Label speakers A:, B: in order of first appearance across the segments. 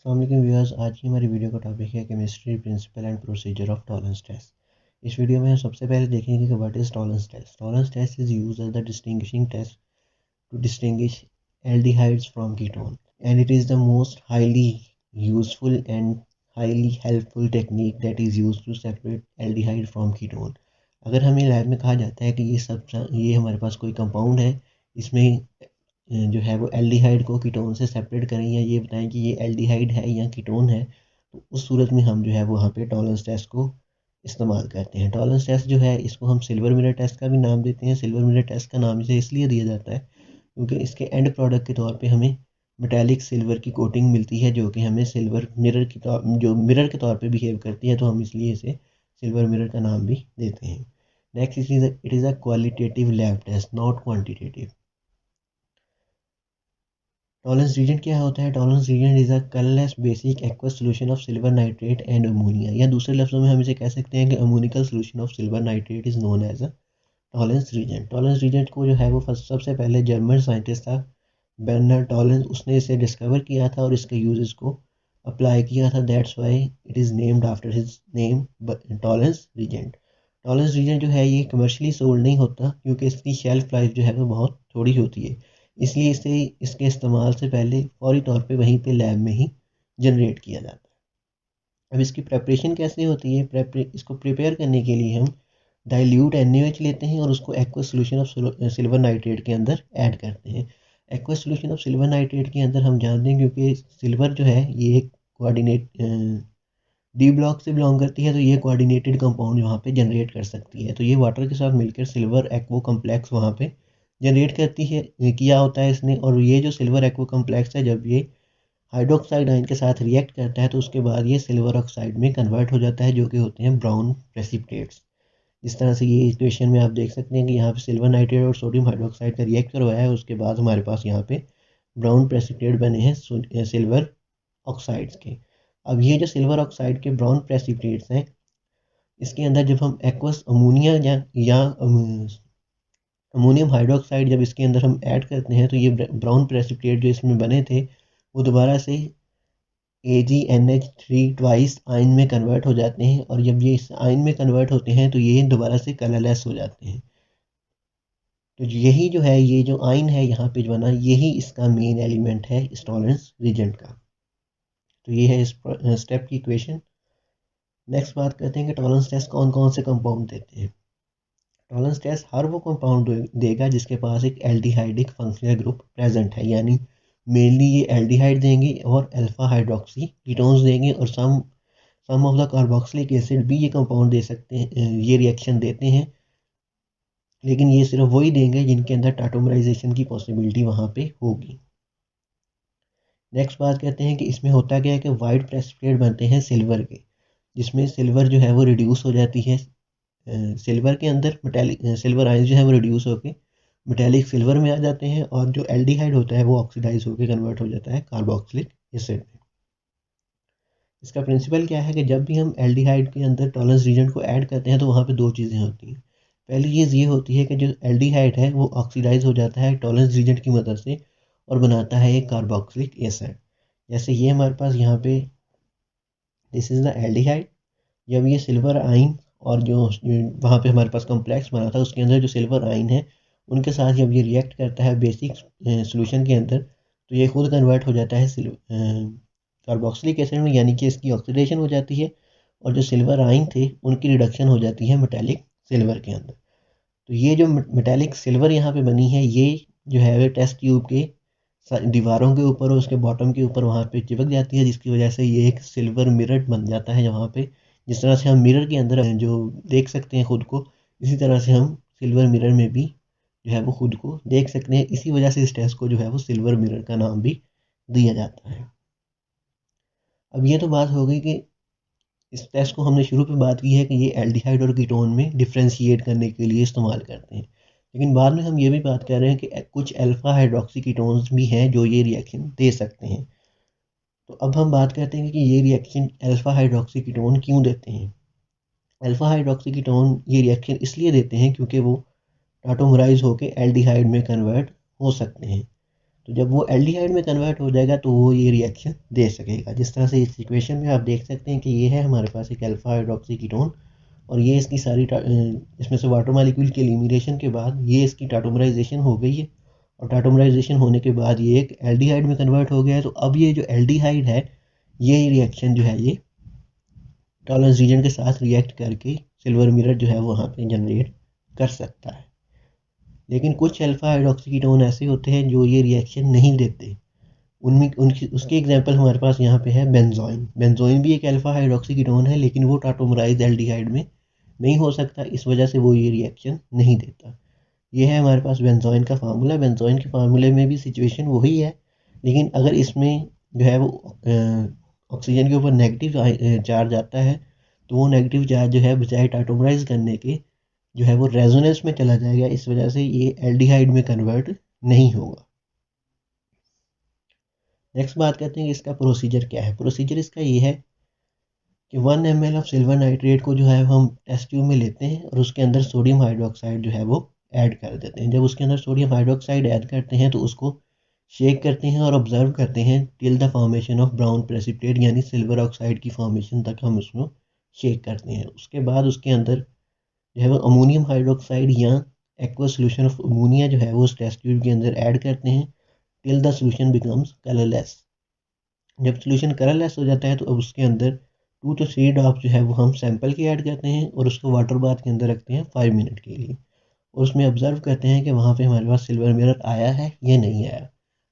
A: अस्सलाम वालेकुम व्यूअर्स। आज की हमारी वीडियो का टॉपिक है chemistry principle and procedure of Tollens test. इस वीडियो में हम सबसे पहले देखेंगे कि what is Tollens test. Tollens test is used as the distinguishing test to distinguish aldehydes from ketone, and it is the most highly useful and highly helpful technique that is used to separate aldehyde from ketone। अगर हमें lab में कहा जाता है कि ये हमारे पास कोई कंपाउंड है, इसमें जो है वो एल्डिहाइड को कीटोन से सेपरेट करें या ये बताएं कि ये एल्डिहाइड है या कीटोन है, तो उस सूरत में हम जो है वहाँ पे टॉलरेंस टेस्ट को इस्तेमाल करते हैं। टॉलरेंस टेस्ट जो है इसको हम सिल्वर मिरर टेस्ट का भी नाम देते हैं। सिल्वर मिरर टेस्ट का नाम इसे इसलिए दिया जाता है क्योंकि इसके एंड प्रोडक्ट के तौर पे हमें मेटालिक सिल्वर की कोटिंग मिलती है, जो कि हमें सिल्वर मिरर की जो मिरर के तौर पे बिहेव करती है, तो हम इसलिए इसे सिल्वर मिरर का नाम भी देते हैं। Next it is a qualitative lab test, not quantitative. Tollens reagent क्या होता है? Tollens reagent is a colourless basic aqueous solution of silver nitrate and ammonia, या दूसरे लफ्जों में हम इसे कह सकते हैं कि ammoniacal solution of silver nitrate is known as a Tollens reagent. Tollens reagent को जो है वो सबसे पहले जर्मन साइंटिस्ट था बर्नार्ड टॉलरेंस, उसने इसे डिस्कवर किया था और इसके यूजेस को अप्लाई किया था। That's why it is named after his name Tollens reagent. Tollens reagent जो है ये कमर्शियली सोल्ड नहीं होता क्योंकि इसकी शेल्फ लाइफ जो है वो बहुत थोड़ी होती है, इसलिए इसे इसके इस्तेमाल से पहले फौरी तौर पे वहीं पे लैब में ही जनरेट किया जाता है। अब इसकी प्रेपरेशन कैसे होती है? इसको प्रिपेयर करने के लिए हम डाइल्यूट NaOH लेते हैं और उसको aqueous solution of silver nitrate के अंदर ऐड करते हैं। Aqueous solution of silver nitrate के अंदर हम जानते हैं क्योंकि सिल्वर जो है ये एक कोऑर्डिनेट डी ब्लॉक से बिलोंग करती है, तो ये कोऑर्डिनेटेड कंपाउंड वहाँ पे जनरेट कर सकती है। तो ये वाटर के साथ मिलकर सिल्वर एक्वो कम्प्लेक्स वहाँ पे जनरेट करती है, किया होता है इसने। और ये जो सिल्वर एक्वो कम्प्लेक्स है, जब ये हाइड्रोक्साइड आयन के साथ रिएक्ट करता है तो उसके बाद ये सिल्वर ऑक्साइड में कन्वर्ट हो जाता है, जो कि होते हैं ब्राउन प्रेसिपिटेट्स। इस तरह से ये इक्वेशन में आप देख सकते हैं कि यहाँ पे सिल्वर नाइट्रेट और सोडियम हाइड्रोक्साइड का रिएक्ट करवाया है, उसके बाद हमारे पास यहाँ पे ब्राउन प्रेसिपिटेट बने हैं सिल्वर ऑक्साइड्स के। अब ये जो सिल्वर ऑक्साइड के ब्राउन प्रेसिपिटेट्स हैं, इसके अंदर जब हम एक्वस अमोनिया या अमोनियम हाइड्रोक्साइड जब इसके अंदर हम ऐड करते हैं, तो ये ब्राउन प्रेसिपिटेट जो इसमें बने थे वो दोबारा से AgNH3 ट्वाइस आयन में कन्वर्ट हो जाते हैं, और जब ये इस आयन में कन्वर्ट होते हैं तो ये दोबारा से कलरलेस हो जाते हैं। तो यही जो है, ये जो आयन है यहाँ पे जो बना, यही इसका मेन एलिमेंट है इस टॉलरेंस रीजेंट का। तो ये है इस स्टेप की इक्वेशन। नेक्स्ट बात करते हैं कि टॉलरेंस टेस्ट कौन कौन से कंपाउंड देते हैं। टॉलरेंस टेस्ट हर वो कंपाउंड देगा जिसके पास एक एल्डिहाइडिक फंक्शनल ग्रुप प्रेजेंट है, यानी मेनली ये एल्डिहाइड देंगे और अल्फा हाइड्रोक्सी कीटोन्स देंगे, और सम ऑफ द कार्बोक्सिलिक एसिड भी ये कंपाउंड दे सकते हैं, ये रिएक्शन देते हैं। लेकिन ये सिर्फ वही देंगे जिनके अंदर टाटोमराइजेशन की पॉसिबिलिटी वहाँ पे होगी। नेक्स्ट बात करते हैं कि इसमें होता क्या है कि वाइट प्रेसिपिटेट बनते हैं सिल्वर के, जिसमें सिल्वर जो है वो रिड्यूस हो जाती है। सिल्वर के अंदर मेटेलिक सिल्वर आयन जो है वो रिड्यूस होकर मेटेलिक सिल्वर में आ जाते हैं, और जो एल्डिहाइड होता है वो ऑक्सीडाइज होकर कन्वर्ट हो जाता है कार्बोक्सिलिक एसिड में। इसका प्रिंसिपल क्या है कि जब भी हम एल्डिहाइड के अंदर टॉलरेंस रीजन को ऐड करते हैं तो वहाँ पे दो चीज़ें होती हैं। पहली चीज़ ये होती है कि जो एल्डिहाइड है वो ऑक्सीडाइज हो जाता है टॉलरेंस रीजन की मदद से और बनाता है एक कार्बोक्सिलिक एसिड। जैसे ये हमारे पास यहाँ पे दिस इज़ द एल्डिहाइड। जब ये सिल्वर आइन और जो वहाँ पे हमारे पास कॉम्प्लेक्स बना था उसके अंदर जो सिल्वर आइन है, उनके साथ जब ये रिएक्ट करता है बेसिक सॉल्यूशन के अंदर, तो ये खुद कन्वर्ट हो जाता है कार्बोक्सिलिक एसिड में, यानी कि इसकी ऑक्सीडेशन हो जाती है, और जो सिल्वर आइन थे उनकी रिडक्शन हो जाती है मेटालिक सिल्वर के अंदर। तो ये जो मेटालिक सिल्वर यहाँ पे बनी है, ये जो है टेस्ट ट्यूब के दीवारों के ऊपर और उसके बॉटम के ऊपर वहाँ पे चिपक जाती है, जिसकी वजह से ये एक सिल्वर मिरर बन जाता है। वहाँ पे जिस तरह से हम मिरर के अंदर जो देख सकते हैं खुद को, इसी तरह से हम सिल्वर मिरर में भी जो है वो खुद को देख सकते हैं। इसी वजह से इस टेस्ट को जो है वो सिल्वर मिरर का नाम भी दिया जाता है। अब ये तो बात हो गई कि इस टेस्ट को हमने शुरू पे बात की है कि ये एल्डिहाइड और कीटोन में डिफ्रेंशिएट करने के लिए इस्तेमाल करते हैं, लेकिन बाद में हम ये भी बात कर रहे हैं कि कुछ अल्फा हाइड्रोक्सी कीटोन्स भी हैं जो ये रिएक्शन दे सकते हैं। तो अब हम बात करते हैं कि ये रिएक्शन अल्फा हाइड्रोक्सी कीटोन क्यों देते हैं। अल्फा हाइड्रोक्सी कीटोन ये रिएक्शन इसलिए देते हैं क्योंकि वो टाटोमराइज होकर एल्डिहाइड में कन्वर्ट हो सकते हैं। तो जब वो एल्डिहाइड में कन्वर्ट हो जाएगा तो वो ये रिएक्शन दे सकेगा। जिस तरह से इस इक्वेशन में आप देख सकते हैं कि ये है हमारे पास एक अल्फा हाइड्रोक्सी कीटोन, और ये इसकी सारी इसमें से वाटर मॉलिक्यूल की एलिमिनेशन के बाद ये इसकी टाटोमराइजेशन हो गई है, और टाटोमराइजेशन होने के बाद ये एक एल्डिहाइड में कन्वर्ट हो गया है। तो अब ये जो एल्डिहाइड है ये रिएक्शन जो है ये टॉलरेंस रीजन के साथ रिएक्ट करके सिल्वर मिरर जो है वो वहाँ पे जनरेट कर सकता है। लेकिन कुछ अल्फा हाइड्रोक्सी कीटोन ऐसे होते हैं जो ये रिएक्शन नहीं देते। उनमें उनकी उसके एग्जांपल हमारे पास यहाँ पे है बेंजोइन। बेंजोइन भी एक अल्फा हाइड्रोक्सी कीटोन है, लेकिन वो टाटोमराइज एल्डिहाइड में नहीं हो सकता, इस वजह से वो ये रिएक्शन नहीं देता। ये है हमारे पास बेंजोइन का फार्मूला। बेंजोइन के फार्मूले में भी सिचुएशन वही है, लेकिन अगर इसमें जो है वो ऑक्सीजन के ऊपर नेगेटिव चार्ज आता है तो वो नेगेटिव चार्ज जो है बजाय टाटोमराइज करने के जो है वो रेजोनेंस में चला जाएगा, इस वजह से ये एल्डिहाइड में कन्वर्ट नहीं होगा। नेक्स्ट बात करते हैं कि इसका प्रोसीजर क्या है। प्रोसीजर इसका ये है कि 1 ml ऑफ सिल्वर नाइट्रेट को जो है हम टेस्ट ट्यूब में लेते हैं और उसके अंदर सोडियम हाइड्रोक्साइड जो है वो ऐड कर देते हैं। जब उसके अंदर सोडियम हाइड्रोक्साइड ऐड करते हैं तो उसको शेक करते हैं और ऑब्जर्व करते हैं till the formation of brown precipitate, यानी सिल्वर ऑक्साइड की फॉर्मेशन तक हम उसको शेक करते हैं। उसके बाद उसके अंदर जो है वो अमोनियम हाइड्रोक्साइड या एक्वा सोल्यूशन ऑफ अमोनिया जो है वो उस टेस्ट ट्यूब के अंदर ऐड करते हैं till the solution becomes colourless. जब सोल्यूशन कलरलेस हो जाता है तो अब उसके अंदर 2 to 3 ड्रॉप जो है वो हम सैंपल के ऐड करते हैं और उसको वाटर बाथ के अंदर रखते हैं 5 मिनट के लिए, और उसमें ऑब्जर्व करते हैं कि वहाँ पे हमारे पास सिल्वर मिरर आया है या नहीं आया।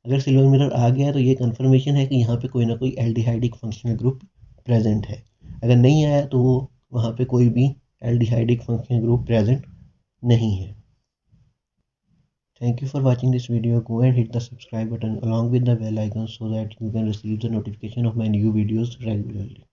A: अगर सिल्वर मिरर आ गया तो ये कंफर्मेशन है कि यहाँ पे कोई ना कोई एल्डिहाइडिक फंक्शनल ग्रुप प्रेजेंट है। अगर नहीं आया तो वो वहाँ पे कोई भी एल्डिहाइडिक फंक्शनल ग्रुप प्रेजेंट नहीं है। Thank you for watching this video. Go and hit the subscribe button along with the bell icon so that you can receive the notification of my new videos regularly.